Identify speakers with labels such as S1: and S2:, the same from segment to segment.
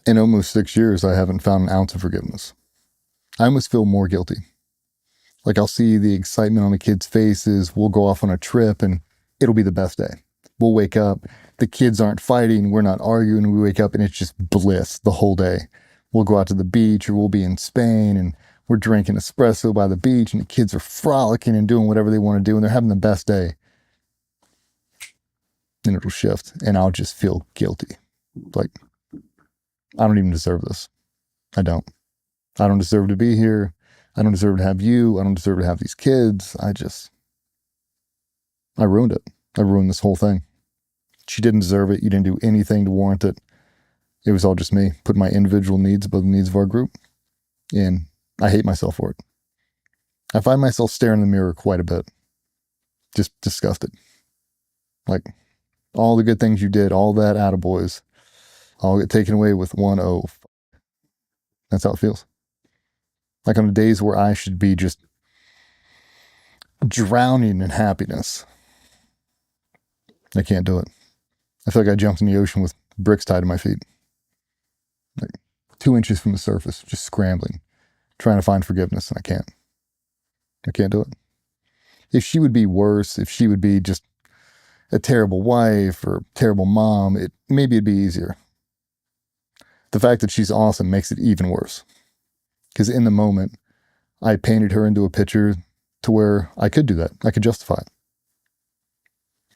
S1: In almost 6 years, I haven't found an ounce of forgiveness. I almost feel more guilty. Like I'll see the excitement on the kids' faces. We'll go off on a trip and it'll be the best day. We'll wake up. The kids aren't fighting. We're not arguing. We wake up and it's just bliss the whole day. We'll go out to the beach or we'll be in Spain and we're drinking espresso by the beach and the kids are frolicking and doing whatever they want to do and they're having the best day. And it'll shift and I'll just feel guilty. Like, I don't even deserve this. I don't. I don't deserve to be here. I don't deserve to have you. I don't deserve to have these kids. I ruined it. I ruined this whole thing. She didn't deserve it. You didn't do anything to warrant it. It was all just me, putting my individual needs above the needs of our group. And I hate myself for it. I find myself staring in the mirror quite a bit. Just disgusted. Like, all the good things you did, all that attaboys, all get taken away with one oh. That's how it feels. Like on the days where I should be just drowning in happiness, I can't do it. I feel like I jumped in the ocean with bricks tied to my feet. Like 2 inches from the surface, just scrambling, trying to find forgiveness, and I can't. I can't do it. If she would be worse, if she would be just a terrible wife or terrible mom, maybe it'd be easier. The fact that she's awesome makes it even worse. Because in the moment, I painted her into a picture to where I could do that. I could justify it.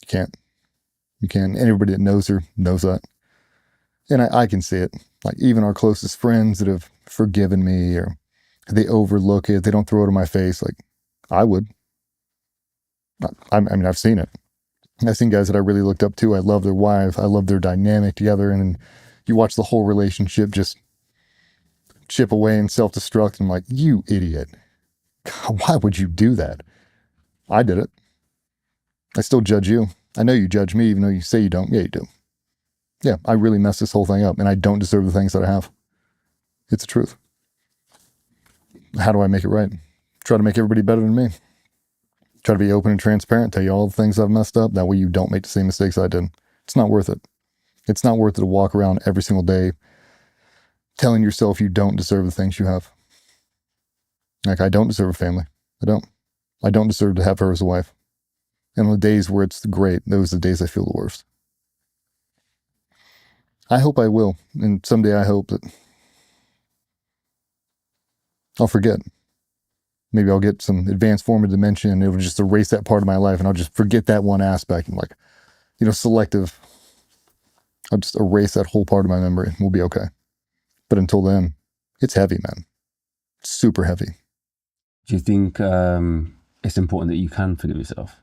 S1: You can't. You can. Anybody that knows her knows that. And I can see it. Like even our closest friends that have forgiven me or they overlook it, they don't throw it in my face like I would. I mean, I've seen it. I've seen guys that I really looked up to. I love their wife. I love their dynamic together. And then you watch the whole relationship just chip away and self-destruct. And I'm like, you idiot. God, why would you do that? I did it. I still judge you. I know you judge me, even though you say you don't. Yeah, you do. Yeah, I really messed this whole thing up, and I don't deserve the things that I have. It's the truth. How do I make it right? Try to make everybody better than me. Try to be open and transparent, tell you all the things I've messed up. That way you don't make the same mistakes I did. It's not worth it. It's not worth it to walk around every single day telling yourself you don't deserve the things you have. Like, I don't deserve a family. I don't. I don't deserve to have her as a wife. And on the days where it's great, those are the days I feel the worst. I hope I will. And someday I hope that I'll forget. Maybe I'll get some advanced form of dementia and it'll just erase that part of my life and I'll just forget that one aspect and like, selective. I'll just erase that whole part of my memory and we'll be okay. But until then, it's heavy, man. It's super heavy.
S2: Do you think it's important that you can forgive yourself?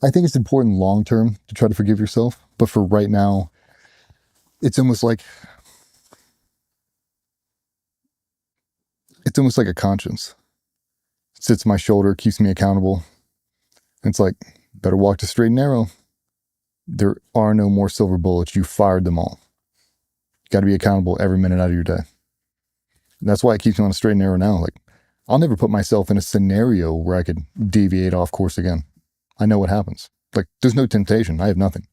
S1: I think it's important long term to try to forgive yourself. But for right now, it's almost like a conscience. It sits on my shoulder, keeps me accountable. And it's like, better walk the straight and narrow. There are no more silver bullets. You fired them all. You got to be accountable every minute out of your day. And that's why it keeps me on a straight and narrow now. Like, I'll never put myself in a scenario where I could deviate off course again. I know what happens. Like, there's no temptation. I have nothing.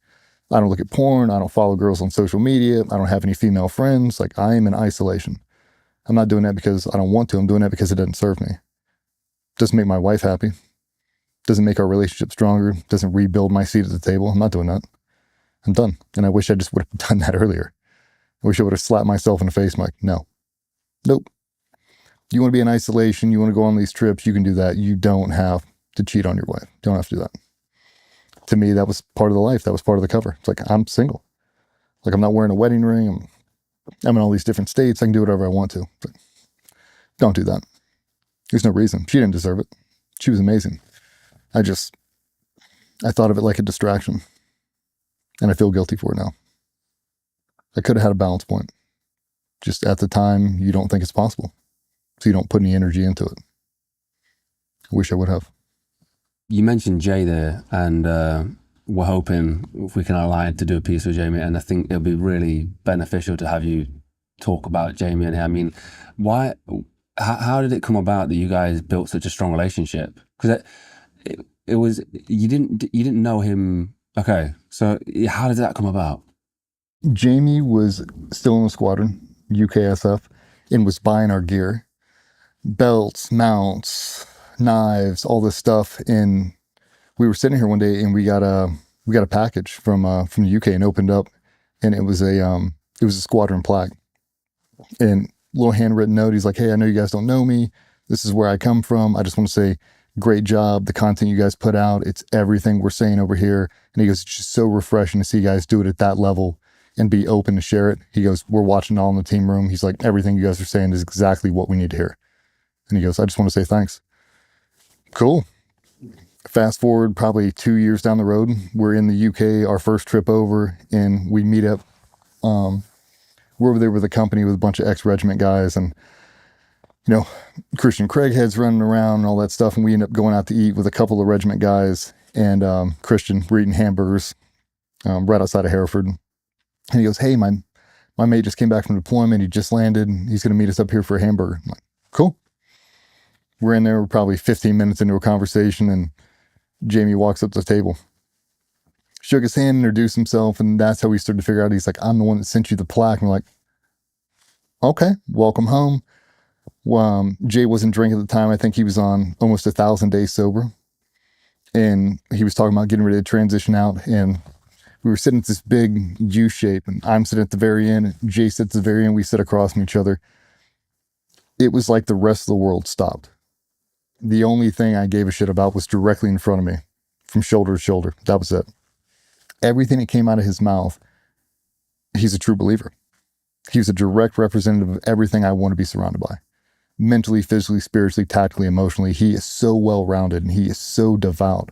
S1: I don't look at porn. I don't follow girls on social media. I don't have any female friends. Like, I am in isolation. I'm not doing that because I don't want to. I'm doing that because it doesn't serve me. Doesn't make my wife happy. Doesn't make our relationship stronger. Doesn't rebuild my seat at the table. I'm not doing that. I'm done. And I wish I just would have done that earlier. I wish I would have slapped myself in the face. I'm like, no. Nope. You want to be in isolation. You want to go on these trips. You can do that. You don't have to cheat on your wife. You don't have to do that. To me, that was part of the life. That was part of the cover. It's like, I'm single. Like, I'm not wearing a wedding ring. I'm in all these different states. I can do whatever I want to. But don't do that. There's no reason. She didn't deserve it. She was amazing. I thought of it like a distraction. And I feel guilty for it now. I could have had a balance point. Just at the time, you don't think it's possible. So you don't put any energy into it. I wish I would have.
S2: You mentioned Jay there, and we're hoping if we can align to do a piece with Jamie, and I think it'll be really beneficial to have you talk about Jamie and him. I mean, how did it come about that you guys built such a strong relationship? Because it was, you didn't know him. Okay, so how did that come about?
S1: Jamie was still in the squadron, UKSF, and was buying our gear, belts, mounts, knives, all this stuff. And we were sitting here one day, and we got a package from the UK, and opened up, and it was a squadron plaque, and little handwritten note. He's like, "Hey, I know you guys don't know me. This is where I come from. I just want to say, great job. The content you guys put out, it's everything we're saying over here." And he goes, "It's just so refreshing to see you guys do it at that level and be open to share it." He goes, "We're watching all in the team room." He's like, "Everything you guys are saying is exactly what we need to hear." And he goes, "I just want to say thanks." Cool. Fast forward probably 2 years down the road, we're in the UK, our first trip over, and we meet up. We're over there with a company with a bunch of ex-regiment guys, and Christian Craighead's running around and all that stuff, and we end up going out to eat with a couple of regiment guys, and Christian, we're eating hamburgers right outside of Hereford, and he goes, "Hey, my mate just came back from deployment. He just landed, and he's going to meet us up here for a hamburger." I'm like, "Cool." We're in there, we're probably 15 minutes into a conversation, and Jamie walks up to the table, shook his hand, introduced himself, and that's how we started to figure out. He's like, "I'm the one that sent you the plaque." And we're like, "Okay, welcome home." Jay wasn't drinking at the time. I think he was on almost 1,000 days sober, and he was talking about getting ready to transition out, and we were sitting at this big U shape, and I'm sitting at the very end, and Jay sits at the very end. We sit across from each other. It was like the rest of the world stopped. The only thing I gave a shit about was directly in front of me, from shoulder to shoulder. That was it. Everything that came out of his mouth, he's a true believer. He was a direct representative of everything I want to be surrounded by. Mentally, physically, spiritually, tactically, emotionally. He is so well-rounded, and he is so devout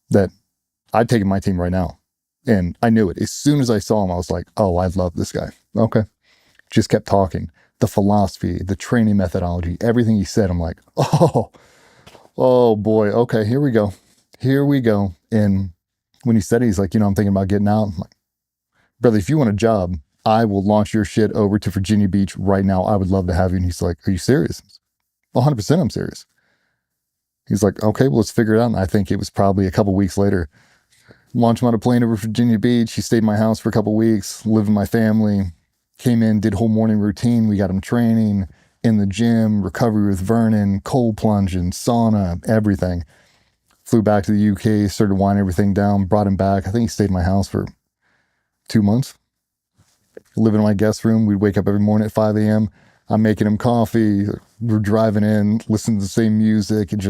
S1: that I'd take my team right now. And I knew it. As soon as I saw him, I was like, "Oh, I love this guy." Okay. Just kept talking. The philosophy, the training methodology, everything he said, I'm like, oh boy. Okay, here we go. Here we go. And when he said it, he's like, "I'm thinking about getting out." I'm like, "Brother, if you want a job, I will launch your shit over to Virginia Beach right now. I would love to have you." And he's like, "Are you serious?" 100% I'm serious. He's like, "Okay, well, let's figure it out." And I think it was probably a couple weeks later, launched him on a plane over Virginia Beach. He stayed in my house for a couple weeks, lived with my family, came in, did whole morning routine. We got him training in the gym, recovery with Vernon, cold plunging, sauna, everything. Flew back to the UK, started winding everything down, brought him back. I think he stayed in my house for 2 months. Living in my guest room. We'd wake up every morning at 5 a.m. I'm making him coffee. We're driving in, listening to the same music. It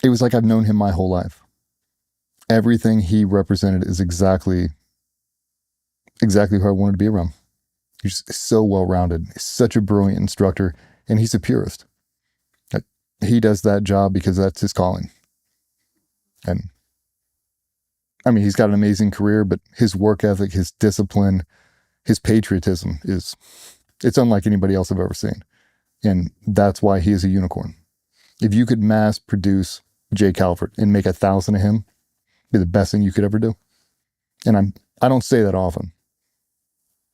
S1: was like I've known him my whole life. Everything he represented is exactly who I wanted to be around. He's just so well-rounded. He's such a brilliant instructor, and he's a purist. He does that job because that's his calling. And I mean, he's got an amazing career, but his work ethic, his discipline, his patriotism it's unlike anybody else I've ever seen. And that's why he is a unicorn. If you could mass produce Jay Calvert and make 1,000 of him, it'd be the best thing you could ever do. And I don't say that often.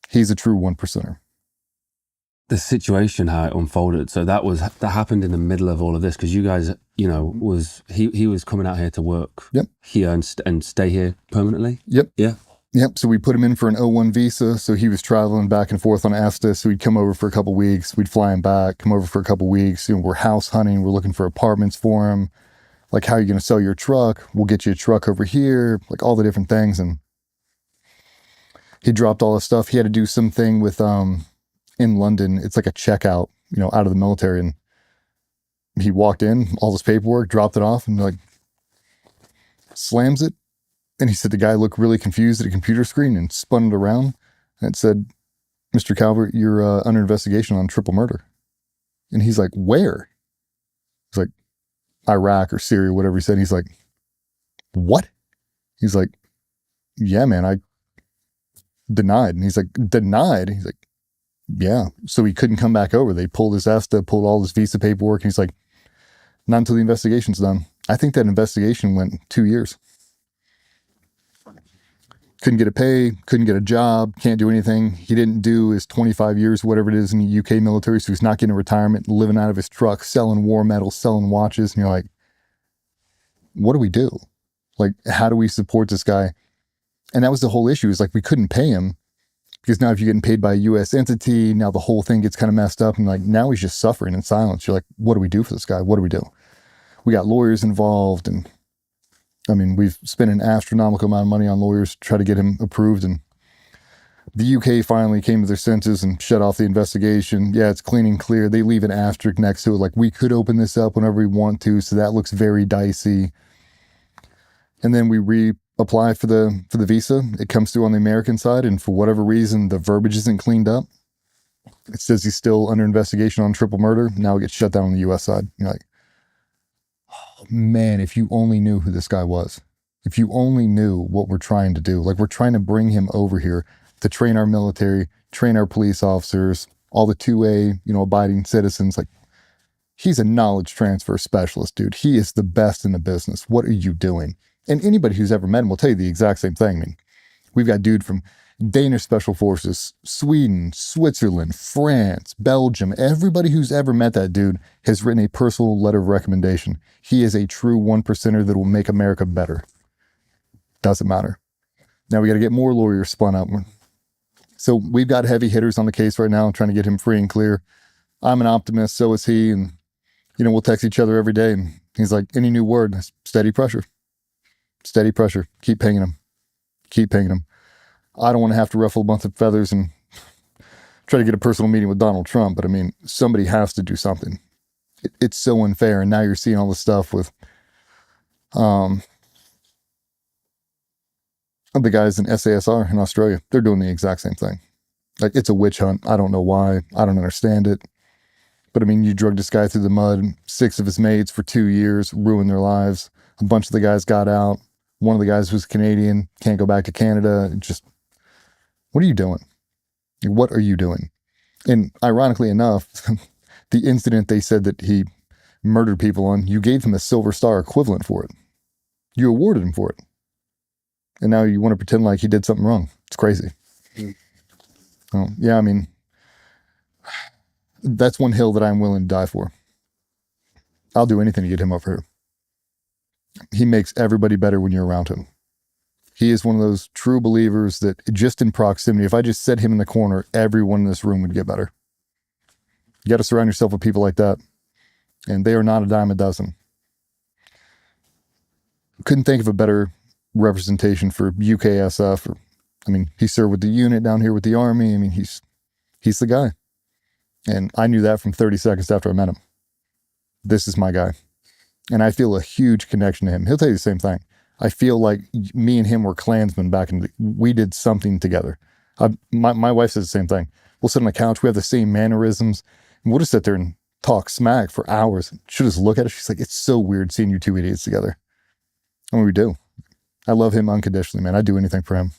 S1: He's a true 1%er.
S2: The situation, how it unfolded. So that happened in the middle of all of this, because you guys, he was coming out here to work.
S1: Yep.
S2: Here and stay here permanently.
S1: Yep.
S2: Yeah.
S1: Yep. So we put him in for an O1 visa. So he was traveling back and forth on Estes. So he'd come over for a couple of weeks. We'd fly him back, come over for a couple of weeks. We're house hunting. We're looking for apartments for him. Like, how are you going to sell your truck? We'll get you a truck over here. Like, all the different things. And he dropped all his stuff. He had to do something with, in London, it's like a checkout, out of the military. And he walked in, all this paperwork, dropped it off, and slams it. And he said the guy looked really confused at a computer screen and spun it around. And it said, "Mr. Calvert, you're under investigation on triple murder." And he's like, "Where?" He's like, "Iraq or Syria," whatever he said. He's like, "What?" He's like, "Yeah, man, I denied." And he's like, "Denied?" He's like, "Yeah." So he couldn't come back over. They pulled his ESTA, pulled all his visa paperwork. And he's like, "Not until the investigation's done." I think that investigation went 2 years. Couldn't get a pay, couldn't get a job, can't do anything. He didn't do his 25 years, whatever it is, in the UK military. So he's not getting a retirement, living out of his truck, selling war medals, selling watches. And you're like, what do we do? Like, how do we support this guy? And that was the whole issue, is like we couldn't pay him because now if you're getting paid by a U.S. entity, now the whole thing gets kind of messed up. And like now he's just suffering in silence. You're like, what do we do for this guy? What do we do? We got lawyers involved. And I mean, we've spent an astronomical amount of money on lawyers to try to get him approved. And the UK finally came to their senses and shut off the investigation. Yeah, it's clean and clear. They leave an asterisk next to it. Like, we could open this up whenever we want to. So that looks very dicey. And then we reapply for the visa. It comes through on the American side. And for whatever reason, the verbiage isn't cleaned up. It says he's still under investigation on triple murder. Now it gets shut down on the US side. You're like, oh, man, if you only knew who this guy was. If you only knew what we're trying to do. Like, we're trying to bring him over here to train our military, train our police officers, all the 2A, abiding citizens. Like, he's a knowledge transfer specialist, dude. He is the best in the business. What are you doing? And anybody who's ever met him will tell you the exact same thing. I mean, we've got dude from Danish Special Forces, Sweden, Switzerland, France, Belgium. Everybody who's ever met that dude has written a personal letter of recommendation. He is a true 1%er that will make America better. Doesn't matter. Now we got to get more lawyers spun up. So we've got heavy hitters on the case right now, trying to get him free and clear. I'm an optimist, so is he. And, we'll text each other every day. And he's like, any new word? Steady pressure. Steady pressure. Keep pinging him. Keep pinging him. I don't want to have to ruffle a bunch of feathers and try to get a personal meeting with Donald Trump. But I mean, somebody has to do something. It's so unfair. And now you're seeing all this stuff with the guys in SASR in Australia. They're doing the exact same thing. Like, it's a witch hunt. I don't know why. I don't understand it. But I mean, you drug this guy through the mud. 6 of his mates for 2 years, ruined their lives. A bunch of the guys got out. One of the guys was Canadian, can't go back to Canada. Just, what are you doing? What are you doing? And ironically enough, the incident they said that he murdered people on, you gave him a Silver Star equivalent for it. You awarded him for it. And now you want to pretend like he did something wrong. It's crazy. Yeah, I mean, that's one hill that I'm willing to die for. I'll do anything to get him over here. He makes everybody better when you're around him. He is one of those true believers that just in proximity, if I just set him in the corner, everyone in this room would get better. You got to surround yourself with people like that. And they are not a dime a dozen. Couldn't think of a better representation for UKSF. He served with the unit down here with the Army. I mean, he's the guy. And I knew that from 30 seconds after I met him. This is my guy. And I feel a huge connection to him. He'll tell you the same thing. I feel like me and him were Klansmen back we did something together. My wife says the same thing. We'll sit on the couch. We have the same mannerisms. And we'll just sit there and talk smack for hours. She'll just look at us. She's like, it's so weird seeing you two idiots together. And we do. I love him unconditionally, man. I'd do anything for him.